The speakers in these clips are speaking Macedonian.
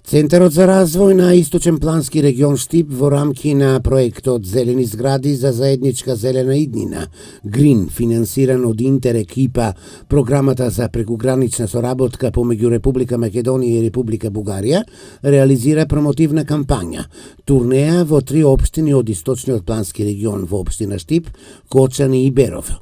Центарот за развој на Источен плански регион Штип во рамки на проектот Зелени згради за заедничка зелена иднина, Грин, финансиран од Интерек ИПА, програмата за прекугранична соработка помеѓу Република Македонија и Република Бугарија, реализира промотивна кампања, турнеја во 3 општини од Источниот плански регион во општина Штип, Кочани и Беров.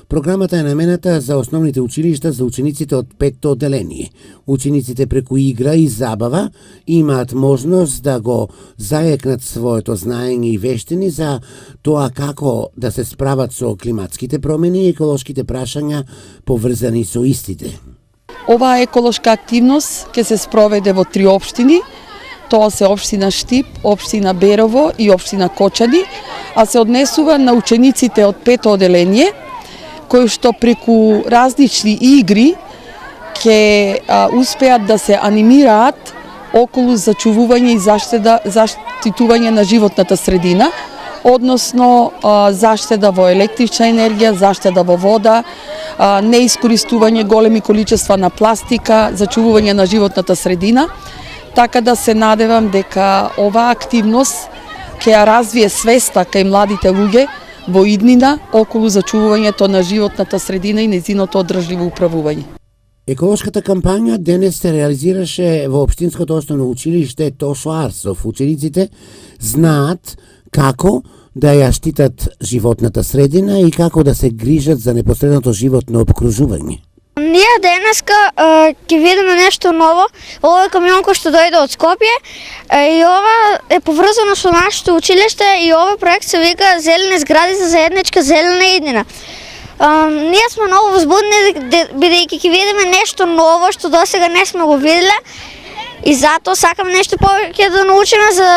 Програмата е намената за основните училишта за учениците од 5-то одделение. Учениците преку игра и забава имаат можност да го заекнат своето знаење и вештини за тоа како да се справат со климатските промени и еколошките прашања поврзани со истите. Оваа еколошка активност ќе се спроведе во 3 општини. Тоа се општина Штип, општина Берово и општина Кочани, а се однесува на учениците од 5-то одделение, кои што преку различни игри ќе успеат да се анимираат околу зачувување и заштитување на животната средина, односно заштеда во електрична енергија, заштеда во вода, неискористување големи количества на пластика, зачувување на животната средина, така да се надевам дека оваа активност ќе ја развие свеста кај младите луѓе во иднина околу зачувувањето на животната средина и нејзиното одржливо управување. Еколошката кампања денес се реализираше во Општинското основно училиште Тошо Арсов. Учениците знаат како да ја штитат животната средина и како да се грижат за непосредното животно обкружување. Ние денеска ќе видиме нешто ново. Ова е камион кој што дојде од Скопје и ова е поврзано со нашето училиште и овој проект се вика Зелени згради за заедничка зелена иднина. Ние сме многу возбудени бидејќи ќе видиме нешто ново што досега не сме го виделе и затоа сакаме нешто повеќе да научиме за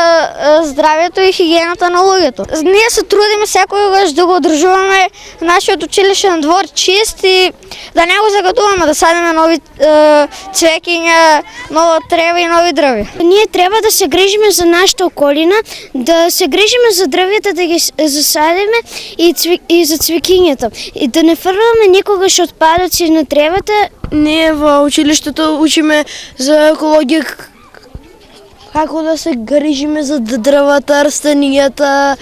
здравјето и хигиената на луѓето. Ние се трудиме секогаш да го одржуваме нашиот училишен двор чист и да не го загадуваме, да садиме нови цвеќиња, нова трева и нови дрви. Ние треба да се грижиме за нашата околина, да се грижиме за дрвјата, да ги засадиме и за цвеќињата. И да не фрламе никогаш отпадъци на тревата. Ние во училиштето учиме за екологија, како да се грижиме за дрвата, растенијата,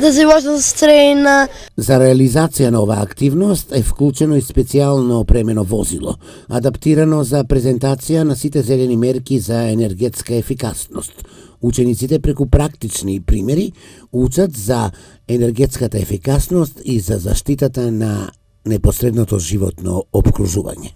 да животната средина. За реализација на оваа активност е вклучено и специјално опремено возило, адаптирано за презентација на сите зелени мерки за енергетска ефикасност. Учениците преку практични примери учат за енергетската ефикасност и за заштитата на непосредното животно обкружување.